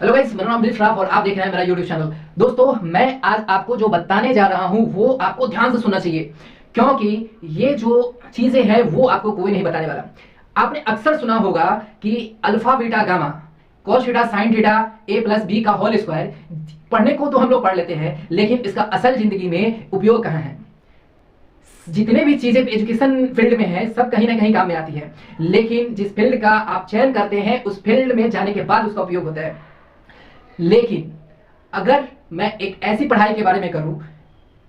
Hello guys, मेरा नाम दिल श्राफ और आप देख रहे हैं मेरा यूट्यूब चैनल। दोस्तों, मैं आज आपको जो बताने जा रहा हूं वो आपको ध्यान से सुनना चाहिए, क्योंकि ये जो चीजें हैं वो आपको कोई नहीं बताने वाला। आपने अक्सर सुना होगा कि alpha beta gamma cos theta sin theta a plus B का होल स्क्वायर। पढ़ने को तो हम लोग पढ़ लेते हैं, लेकिन इसका असल जिंदगी में उपयोग कहाँ है। जितने भी चीजें एजुकेशन फील्ड में है सब कहीं ना कहीं काम में आती है, लेकिन जिस फील्ड का आप चयन करते हैं उस फील्ड में जाने के बाद उसका उपयोग होता है। लेकिन अगर मैं एक ऐसी पढ़ाई के बारे में करूं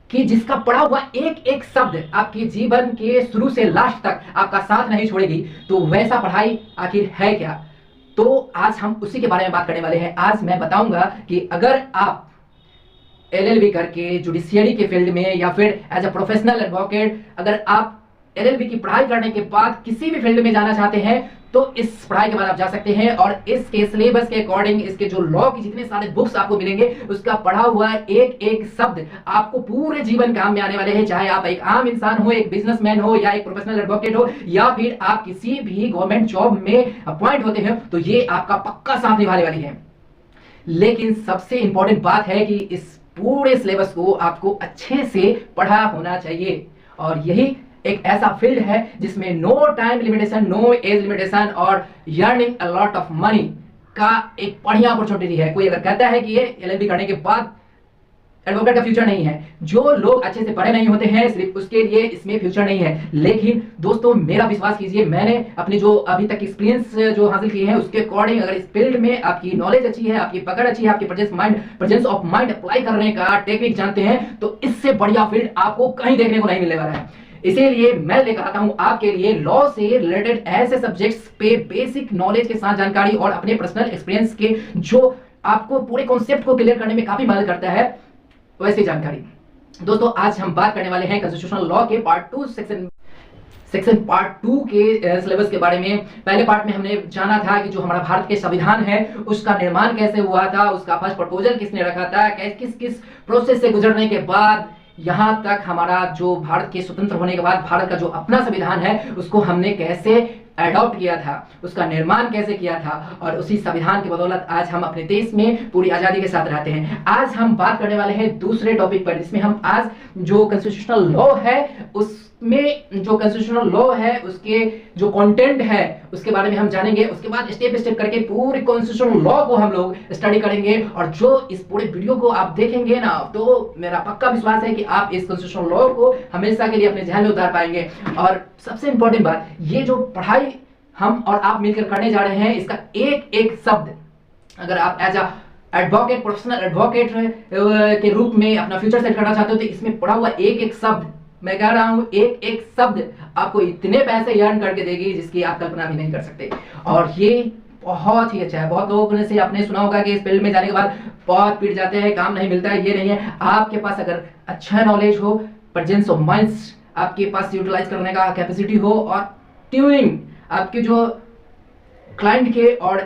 कि जिसका पढ़ा हुआ एक एक शब्द आपके जीवन के शुरू से लास्ट तक आपका साथ नहीं छोड़ेगी, तो वैसा पढ़ाई आखिर है क्या। तो आज हम उसी के बारे में बात करने वाले हैं। आज मैं बताऊंगा कि अगर आप एलएलबी करके जुडिशियरी के फील्ड में या फिर एज अ प्रोफेशनल एडवोकेट, अगर आप एलएलबी की पढ़ाई करने के बाद किसी भी फील्ड में जाना चाहते हैं तो इस पढ़ाई के बाद आप जा सकते हैं। और इसके सिलेबस के अकॉर्डिंग इसके जो लॉ की जितने सारे बुक्स आपको मिलेंगे उसका पढ़ा हुआ एक एक शब्द आपको पूरे जीवन काम में आने वाले हैं। चाहे आप एक आम इंसान हो, एक बिजनेसमैन हो या एक प्रोफेशनल एडवोकेट हो या फिर आप किसी भी गवर्नमेंट जॉब में अपॉइंट होते हैं, तो ये आपका पक्का साथ निभाने वाली है। लेकिन सबसे इंपॉर्टेंट बात है कि इस पूरे सिलेबस को आपको अच्छे से पढ़ा होना चाहिए। और यही एक ऐसा फील्ड है जिसमें no time limitation, no age limitation और earning a lot of money का एक बढ़िया अपॉर्चुनिटी है। कोई अगर कहता है कि ये एलएलबी करने के बाद एडवोकेट का फ्यूचर नहीं है, जो लोग अच्छे से पढ़े नहीं होते हैं सिर्फ उसके लिए इसमें फ्यूचर नहीं है। लेकिन दोस्तों, मेरा विश्वास कीजिए, मैंने अपने जो अभी तक एक्सपीरियंस जो हासिल किए हैं उसके अकॉर्डिंग अगर इस फील्ड में आपकी नॉलेज अच्छी है, आपकी पकड़ अच्छी है, आपकी प्रेजेंस ऑफ माइंड अप्लाई करने का टेक्निक जानते हैं, तो इससे बढ़िया फील्ड आपको कहीं देखने को नहीं मिलने वाला है। इसीलिए मैं लेकर आता हूं आपके लिए लॉ से रिलेटेड ऐसे सब्जेक्ट्स पे बेसिक नॉलेज के साथ जानकारी और अपने पर्सनल एक्सपीरियंस के जो आपको पूरे कॉन्सेप्ट को क्लियर करने में काफी मदद करता है वैसी जानकारी। दोस्तों, आज हम बात करने वाले हैं कॉन्स्टिट्यूशनल लॉ के पार्ट 2 सेक्शन पार्ट 2 के सिलेबस के बारे में। पहले पार्ट में हमने जाना था कि जो हमारा भारत के संविधान है उसका निर्माण कैसे हुआ था, उसका फर्स्ट प्रपोजल किसने रखा था, किस किस प्रोसेस से गुजरने के बाद यहां तक हमारा जो भारत के स्वतंत्र होने के बाद भारत का जो अपना संविधान है उसको हमने कैसे अडॉप्ट किया था, उसका निर्माण कैसे किया था, और उसी संविधान की बदौलत आज हम अपने देश में पूरी आजादी के साथ रहते हैं। आज हम बात करने वाले हैं दूसरे टॉपिक पर, जिसमें हम आज जो कॉन्स्टिट्यूशनल लॉ है उसमें जो कॉन्स्टिट्यूशनल लॉ है उसके जो कंटेंट है उसके बारे में हम जानेंगे। उसके बाद स्टेप स्टेप करके पूरे कॉन्स्टिट्यूशनल लॉ को हम लोग स्टडी करेंगे। और जो इस पूरे वीडियो को आप देखेंगे ना, तो मेरा पक्का विश्वास है कि आप इस कॉन्स्टिट्यूशनल लॉ को हमेशा के लिए अपने ध्यान में उतार पाएंगे। और सबसे इंपॉर्टेंट बात, ये जो पढ़ाई हम और आप मिलकर करने जा रहे हैं इसका एक एक शब्द अगर आप as a advocate, professional advocate के रूप में अपना फ्यूचर सेट करना चाहते हो, तो इसमें पढ़ा हुआ एक एक शब्द, मैं कह रहा हूं एक एक शब्द आपको इतने पैसे अर्न करके देगी जिसकी आप कल्पना भी नहीं कर सकते। और ये बहुत ही अच्छा है। बहुत लोगों से आपने सुना होगा कि इस फील्ड में जाने के बाद बहुत पीट जाते हैं, काम नहीं मिलता है। ये नहीं है। आपके पास अगर अच्छा नॉलेज हो, प्रेजेंस ऑफ माइंड्स आपके पास यूटिलाइज करने का कैपेसिटी हो, और ट्यूनिंग आपके जो क्लाइंट के और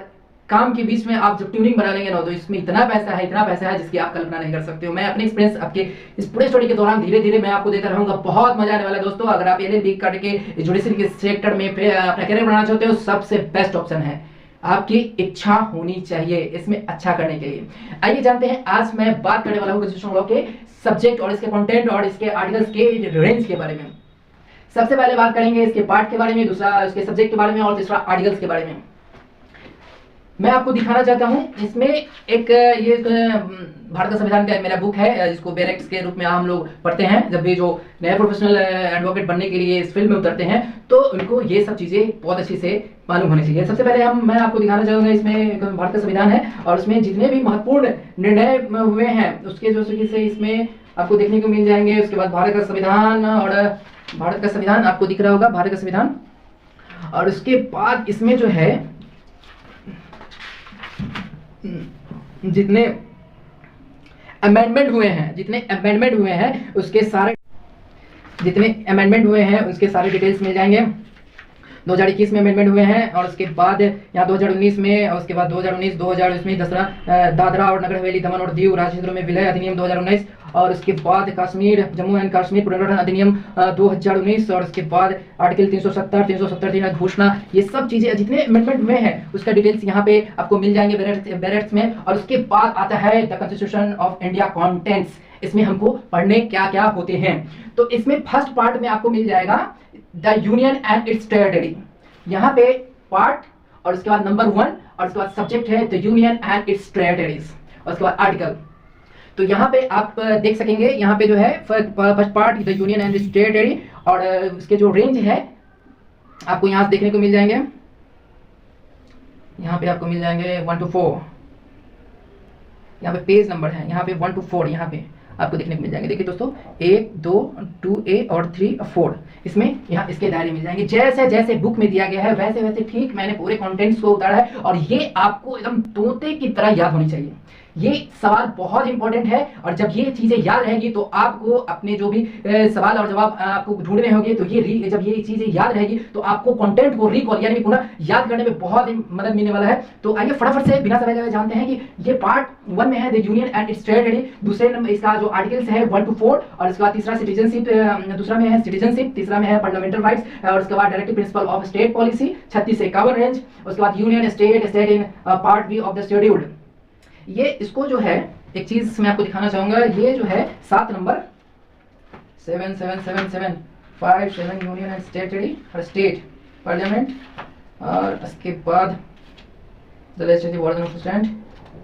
काम के बीच में आप जब ट्यूनिंग बना लेंगे ना, तो इसमें इतना पैसा है जिसकी आप कल्पना नहीं कर सकते हो। मैं अपने एक्सपीरियंस आपके इस पूरे स्टडी के दौरान धीरे धीरे मैं आपको देता रहूंगा। बहुत मजा आने वाला है दोस्तों। अगर आप एलएलबी करके जुडिशरी के सेक्टर में अपना करियर बनाना चाहते हो, सबसे बेस्ट ऑप्शन है। आपकी इच्छा होनी चाहिए इसमें अच्छा करने के लिए। आइए जानते हैं, आज मैं बात करने वाला हूं कॉन्स्टिट्यूशनल लॉ के सब्जेक्ट और इसके कंटेंट और इसके आर्टिकल्स के रेंज के बारे में। सबसे पहले बात करेंगे इसके पार्ट के बारे में, दूसरा इसके सब्जेक्ट के बारे में और तीसरा आर्टिकल्स के बारे में। मैं आपको दिखाना चाहता हूं इसमें एक ये भारत का संविधान का मेरा बुक है जिसको बेरेक्स के रूप में हम लोग पढ़ते हैं। जब भी जो नए प्रोफेशनल एडवोकेट बनने के लिए इस फील्ड में उतरते हैं तो उनको ये सब चीजें बहुत अच्छी से मालूम होनी चाहिए। सबसे पहले मैं आपको दिखाना चाहूंगा, इसमें भारत का संविधान है और उसमें जितने भी महत्वपूर्ण निर्णय हुए हैं उसके जो से इसमें आपको देखने को मिल जाएंगे। उसके बाद भारत का संविधान, और भारत का संविधान आपको दिख रहा होगा, भारत का संविधान। और उसके बाद इसमें जो है जितने अमेंडमेंट हुए हैं उसके सारे डिटेल्स मिल जाएंगे। 2021 में अमेंडमेंट हुए हैं, और उसके बाद यहाँ 2019 में, और उसके बाद 2019 2000 में दादरा और नगर हवेली, दमन और दीव राज्य क्षेत्रों में विलय अधिनियम 2019, और उसके बाद कश्मीर, जम्मू एंड कश्मीर पुनर्गठन अधिनियम 2019, और उसके बाद आर्टिकल 370 घोषणा। ये सब चीजें जितने अमेंडमेंट हुए हैं उसका डिटेल्स यहाँ पे आपको मिल जाएंगे बैरेट्स में। और उसके बाद आता है the constitution of India contents. इसमें हमको पढ़ने क्या क्या होते हैं। तो इसमें फर्स्ट पार्ट में आपको मिल जाएगा the union and it's territory. यहाँ पे पार्ट, और उसके बाद नंबर 1, और उसके बाद सब्जेक्ट है the union and it's territories, और उसके बाद आर्टिकल। तो यहाँ पे आप देख सकेंगे, यहाँ पे जो है first part the union and it's territory, और उसके जो रेंज है आपको यहाँ देखने को मिल जाएंगे। यहाँ पे आपको मिल जाएंगे 1 to 4, यहाँ पे पेज नंबर है, यहाँ पे 1 to 4 यहाँ पे आपको देखने को मिल जाएंगे। देखिए दोस्तों, 1 2 2A और 3 4 इसमें यहाँ इसके दायरे मिल जाएंगे। जैसे जैसे बुक में दिया गया है वैसे वैसे ठीक मैंने पूरे कंटेंट्स को उतारा है, और ये आपको एकदम तोते की तरह याद होनी चाहिए। ये सवाल बहुत इंपॉर्टेंट है, और जब ये चीजें याद रहेगी तो आपको अपने जो भी सवाल और जवाब आपको ढूंढने होंगे, तो ये जब ये चीजें याद रहेगी तो आपको कंटेंट को रिकॉल यानी पुनः याद करने में बहुत ही मदद मिलने वाला है। तो आइए फटाफट से बिना समय लगाए जानते हैं कि ये पार्ट 1 में है the union and it's territory. दूसरे नंबर इसका जो आर्टिकल्स है 1 to 4, और इसके बाद तीसरा सिटीजनशिप, दूसरा में है सिटीजनशिप, तीसरा में है फंडामेंटल राइट्स, और उसके बाद directive principle of state policy 36 से 51 रेंज, उसके बाद union state in part B of the scheduled. ये इसको जो है एक चीज मैं आपको दिखाना चाहूंगा, ये जो है 7 नंबर 7757 यूनियन एंड टेरिटरी और स्टेट पार्लियामेंट, और उसके बाद the legislative organ of stand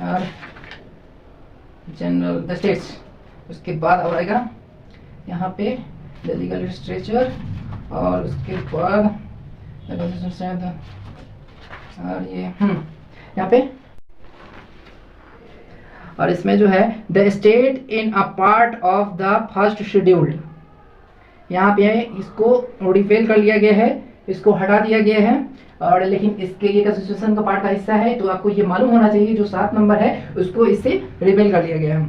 और जनरल द स्टेट्स। उसके बाद और आएगा यहाँ पे द लीगल लिटरेचर, और उसके बाद और ये यहाँ पे, और इसमें जो है the state in a part of the first scheduled, यहाँ पे इसको मॉडिफाई कर लिया गया है, इसको हटा दिया गया है, और लेकिन इसके ये कॉन्स्टिट्यूशन का पार्ट का हिस्सा है, तो आपको ये मालूम होना चाहिए जो 7 नंबर है उसको इससे रिपेल कर लिया गया है।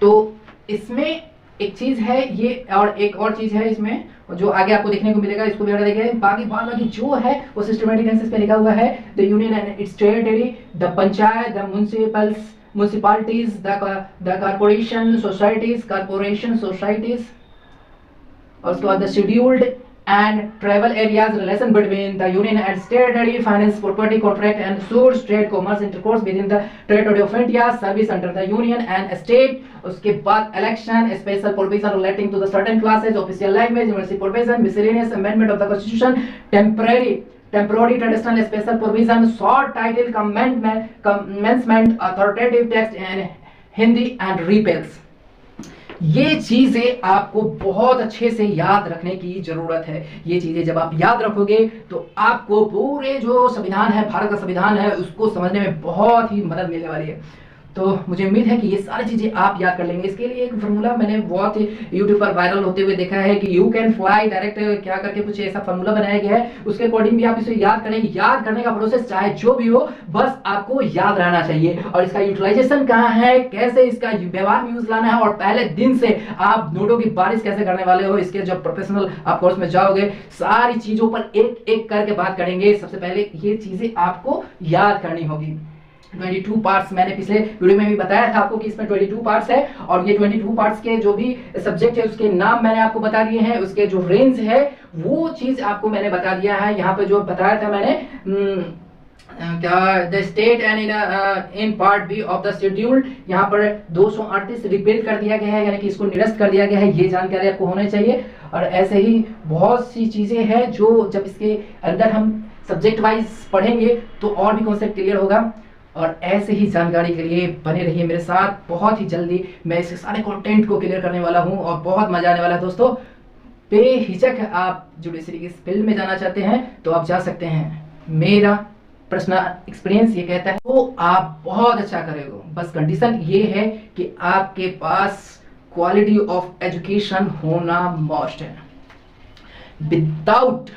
तो इसमें एक चीज है ये, और एक और चीज है इसमें जो आगे आपको देखने को मिलेगा, इसको भी हटा देंगे। बाकी जो है वो सिस्टमैटिक एनालिसिस पे लिखा हुआ है the union and it's territory, the panchayat, the municipalities, the corporation societies, और उसके बाद the scheduled and tribal areas, relation between the union and territory, finance, property, contract and source, trade, commerce, intercourse within the territory of India, service under the union and state। उसके बाद election, special provision relating to the certain classes, official language, emergency provision, miscellaneous amendment of the constitution, temporary traditional special provision, short title commencement, authoritative text and Hindi and repeals। ये चीजें आपको बहुत अच्छे से याद रखने की जरूरत है। ये चीजें जब आप याद रखोगे तो आपको पूरे जो संविधान है, भारत का संविधान है, उसको समझने में बहुत ही मदद मिलने वाली है। तो मुझे उम्मीद है कि ये सारी चीजें आप याद कर लेंगे। इसके लिए एक फार्मूला मैंने बहुत ही यूट्यूब पर वायरल होते हुए देखा है कि यू कैन फ्लाई डायरेक्ट क्या करके कुछ ऐसा फार्मूला बनाया गया है, उसके अकॉर्डिंग भी आप इसे याद करें। याद करने का प्रोसेस चाहे जो भी हो, बस आपको याद रहना चाहिए। और इसका यूटिलाइजेशन कहाँ है, कैसे इसका व्यवहार में यूज लाना है, और पहले दिन से आप नोटों की बारिश कैसे करने वाले हो, इसके जब प्रोफेशनल आप कोर्स में जाओगे सारी चीजों पर एक एक करके बात करेंगे। सबसे पहले ये चीजें आपको याद करनी होगी। 22 पार्ट्स मैंने पिछले वीडियो में भी बताया था आपको कि इसमें 22 पार्ट्स है, और ये 22 पार्ट्स के जो भी सब्जेक्ट है उसके नाम मैंने आपको बता दिए हैं, उसके जो रेंज है वो चीज आपको मैंने बता दिया है। यहाँ पे जो बताया था मैंने the state and in part B of the scheduled, यहाँ पर 238 रिपेल कर दिया गया है, यानी कि इसको निरस्त कर दिया गया है। ये जानकारी आपको होनी चाहिए। और ऐसे ही बहुत सी चीजें हैं जो जब इसके अंदर हम सब्जेक्ट वाइज पढ़ेंगे तो और भी कॉन्सेप्ट क्लियर होगा। और ऐसे ही जानकारी के लिए बने रहिए मेरे साथ। बहुत ही जल्दी मैं इस सारे कंटेंट को क्लियर करने वाला हूं और बहुत मजा आने वाला है दोस्तों। बेहिचक आप जुडिशरी की फील्ड में जाना चाहते हैं तो आप जा सकते हैं। मेरा पर्सनल एक्सपीरियंस ये कहता है तो आप बहुत अच्छा करेंगे। बस कंडीशन ये है कि आपके पास क्वालिटी ऑफ एजुकेशन होना मस्ट है। विदाउट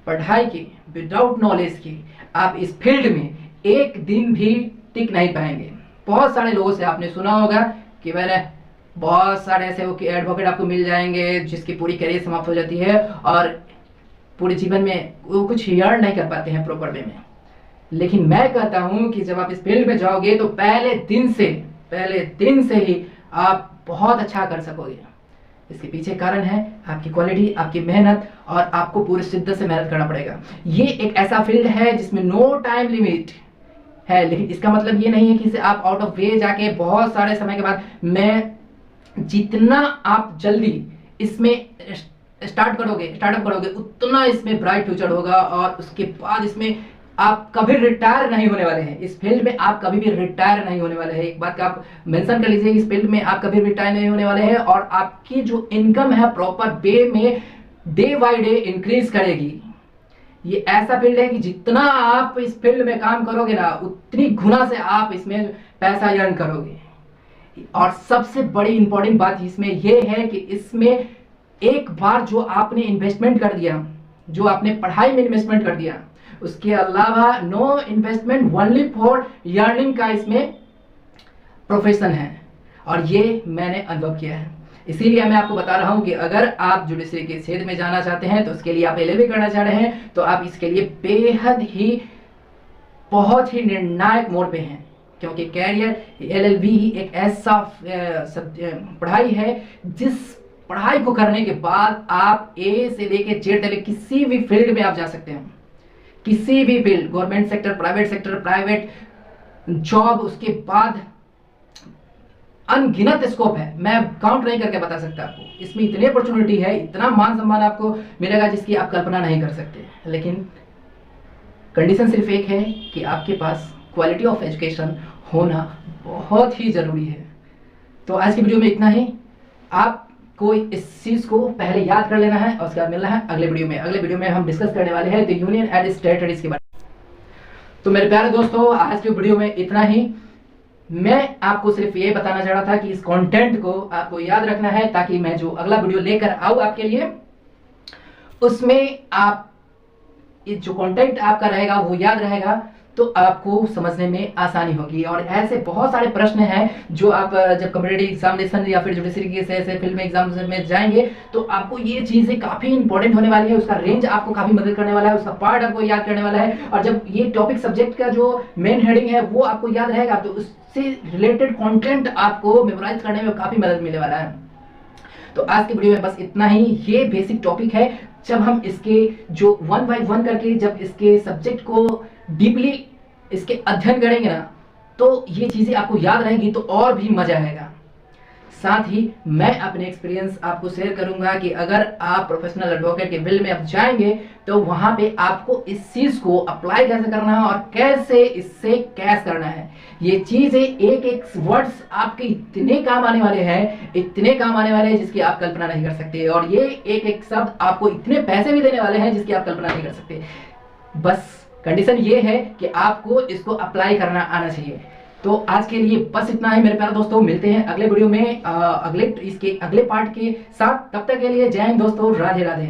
पढ़ाई के, विदाउट नॉलेज के आप इस फील्ड में एक दिन भी टिक नहीं पाएंगे। बहुत सारे लोगों से आपने सुना होगा कि मैंने बहुत सारे ऐसे एडवोकेट आपको मिल जाएंगे जिसकी पूरी करियर समाप्त हो जाती है और पूरे जीवन में वो कुछ अर्न नहीं कर पाते हैं प्रॉपर वे में। लेकिन मैं कहता हूं कि जब आप इस फील्ड में जाओगे तो पहले दिन से ही आप बहुत अच्छा कर सकोगे। इसके पीछे कारण है आपकी क्वालिटी, आपकी मेहनत, और आपको पूरी शिद्दत से मेहनत करना पड़ेगा। ये एक ऐसा फील्ड है जिसमें नो टाइम लिमिट है, लेकिन इसका मतलब ये नहीं है कि इसे आप आउट ऑफ वे जाके बहुत सारे समय के बाद, मैं जितना आप जल्दी इसमें स्टार्टअप करोगे उतना इसमें ब्राइट फ्यूचर होगा, और उसके बाद इसमें आप कभी रिटायर नहीं होने वाले हैं। इस फील्ड में आप कभी भी रिटायर नहीं होने वाले हैं। एक बात का आप मेंशन कर लीजिए, इस फील्ड में आप कभी रिटायर नहीं होने वाले हैं, और आपकी जो इनकम है प्रॉपर वे में डे बाय डे इंक्रीज करेगी। ये ऐसा फील्ड है कि जितना आप इस फील्ड में काम करोगे ना, उतनी गुना से आप इसमें पैसा अर्न करोगे। और सबसे बड़ी इंपॉर्टेंट बात इसमें यह है कि इसमें एक बार जो आपने इन्वेस्टमेंट कर दिया, जो आपने पढ़ाई में इन्वेस्टमेंट कर दिया, उसके अलावा no investment, only for earning का इसमें प्रोफेशन है, और ये मैंने अनुभव किया है। इसीलिए मैं आपको बता रहा हूं कि अगर आप जुडिशरी के क्षेत्र में जाना चाहते हैं, तो उसके लिए आप LLB करना चाह रहे हैं, तो आप इसके लिए बेहद ही बहुत ही निर्णायक मोड़ पे हैं, क्योंकि कैरियर LLB ही एक ऐसा पढ़ाई है जिस पढ़ाई को करने के बाद आप A से लेकर Z तक किसी भी फील्ड में आप जा सकते हैं। किसी भी field, government sector, private job, उसके बाद अनगिनत स्कोप है। मैं काउंट नहीं करके बता सकता आपको। इसमें इतनी अपॉर्चुनिटी है, इतना मान सम्मान आपको मिलेगा जिसकी आप कल्पना नहीं कर सकते। लेकिन कंडीशन सिर्फ एक है कि आपके पास क्वालिटी ऑफ एजुकेशन होना बहुत ही जरूरी है। तो आज की वीडियो में इतना ही। आपको इस चीज को पहले याद कर लेना है, और उसके बाद मिलना है अगले वीडियो में। अगले वीडियो में हम डिस्कस करने वाले हैं the union and state studies के बारे में। तो मेरे प्यारे दोस्तों, आज की वीडियो में इतना ही। मैं आपको सिर्फ ये बताना चाह रहा था कि इस कंटेंट को आपको याद रखना है, ताकि मैं जो अगला वीडियो लेकर आऊं आपके लिए, उसमें आप जो कंटेंट आपका रहेगा वो याद रहेगा, तो आपको समझने में आसानी होगी। और ऐसे बहुत सारे प्रश्न हैं जो आप जब कॉम्पिटिटिव एग्जामिनेशन या फिर जुडिशरी के ऐसे फील्ड में एग्जाम में जाएंगे, तो आपको ये चीजें काफी इंपॉर्टेंट होने वाली है। उसका रेंज आपको काफी मदद करने वाला है, उसका पार्ट आपको याद करने वाला है, और जब ये टॉपिक सब्जेक्ट का जो मेन हेडिंग है वो आपको याद रहेगा, तो उससे रिलेटेड कंटेंट आपको मेमोराइज करने में काफी मदद मिलने वाला है। तो आज की वीडियो में बस इतना ही। ये बेसिक टॉपिक है। जब हम इसके जो 1 बाय 1 करके जब इसके सब्जेक्ट को डीपली इसके अध्ययन करेंगे ना, तो ये चीजें आपको याद रहेंगी, तो और भी मजा आएगा। साथ ही मैं अपने एक्सपीरियंस आपको शेयर करूंगा कि अगर आप प्रोफेशनल एडवोकेट के फील्ड में अब जाएंगे, तो वहां पे आपको इस चीज को अप्लाई कैसे करना है और कैसे इससे कैश करना है। ये चीजें एक एक वर्ड्स आपके इतने काम आने वाले हैं, जिसकी आप कल्पना नहीं कर सकते, और ये एक एक शब्द आपको इतने पैसे भी देने वाले हैं जिसकी आप कल्पना नहीं कर सकते। बस कंडीशन ये है कि आपको इसको अप्लाई करना आना चाहिए। तो आज के लिए बस इतना ही मेरे प्यारे दोस्तों। मिलते हैं अगले वीडियो में इसके अगले पार्ट के साथ। तब तक के लिए जय हिंद दोस्तों, राधे राधे।